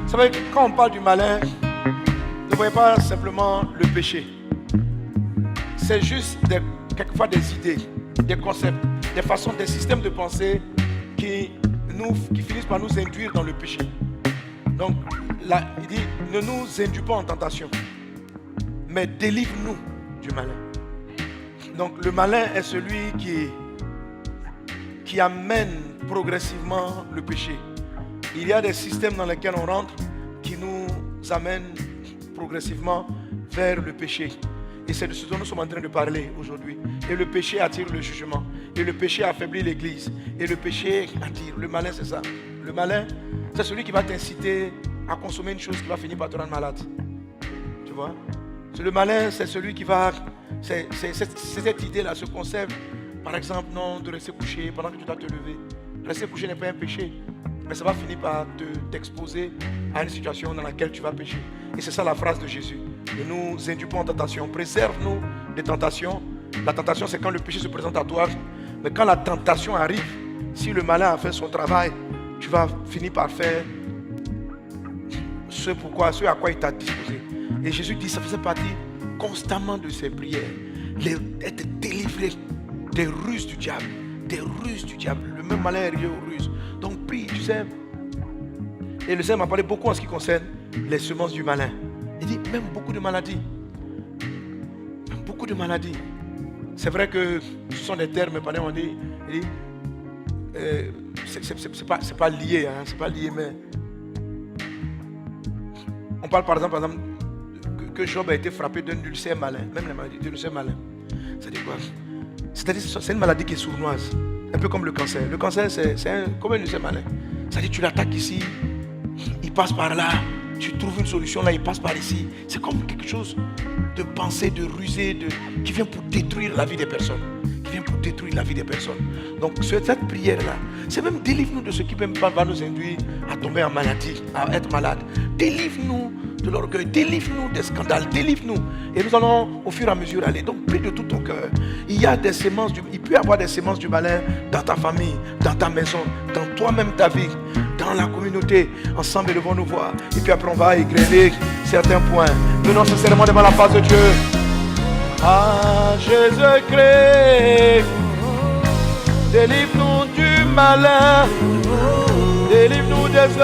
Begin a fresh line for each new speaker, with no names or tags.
Vous savez, quand on parle du malin, ne voyez pas simplement le péché. C'est juste quelquefois des idées, des concepts, des façons, des systèmes de pensée qui finissent par nous induire dans le péché. Donc, là, il dit, ne nous induis pas en tentation, mais délivre-nous du malin. Donc, le malin est celui qui amène progressivement le péché. Il y a des systèmes dans lesquels on rentre qui nous amènent progressivement vers le péché. Et c'est de ce dont nous sommes en train de parler aujourd'hui. Et le péché attire le jugement. Et le péché affaiblit l'église. Et le péché attire. Le malin, c'est ça. Le malin, c'est celui qui va t'inciter à consommer une chose qui va finir par te rendre malade. Tu vois? Le malin, c'est celui qui va... C'est cette idée-là, ce concept. Par exemple, non, de rester couché pendant que tu dois te lever. Rester couché n'est pas un péché. Mais ça va finir par t'exposer à une situation dans laquelle tu vas pécher. Et c'est ça la phrase de Jésus. Ne nous induis pas en tentation. Préserve-nous des tentations. La tentation, c'est quand le péché se présente à toi. Mais quand la tentation arrive, si le malin a fait son travail, tu vas finir par faire ce à quoi il t'a disposé. Et Jésus dit, ça faisait partie constamment de ses prières. Être délivré des ruses du diable. Des ruses du diable. Le même malin est lié aux ruses. Donc prie, tu sais. Et le Seigneur m'a parlé beaucoup en ce qui concerne les semences du malin. Il dit, même beaucoup de maladies. Même beaucoup de maladies. C'est vrai que ce sont des termes, pendant on dit, il dit, c'est pas lié, hein, c'est pas lié, mais on parle par exemple que Job a été frappé d'un ulcère malin, même la maladie de l'ulcère malin. C'est-à-dire quoi? C'est-à-dire c'est une maladie qui est sournoise, un peu comme le cancer. Le cancer, c'est comme un ulcère malin. C'est-à-dire tu l'attaques ici, il passe par là, tu trouves une solution là, il passe par ici. C'est comme quelque chose de pensé, de rusé, qui vient pour détruire la vie des personnes. Donc cette prière-là, c'est même délivre-nous de ce qui même pas va nous induire à tomber en maladie, à être malade. Délivre-nous de l'orgueil, délivre-nous des scandales, délivre-nous. Et nous allons au fur et à mesure aller. Donc prie de tout ton cœur. Il peut y avoir des semences du malin dans ta famille, dans ta maison, dans toi-même ta vie, dans la communauté. Ensemble, devons nous voir. Et puis après, on va égrener certains points. Venons sincèrement devant la face de Dieu. Ah, Jésus-Christ, délivre-nous du malin, délivre-nous des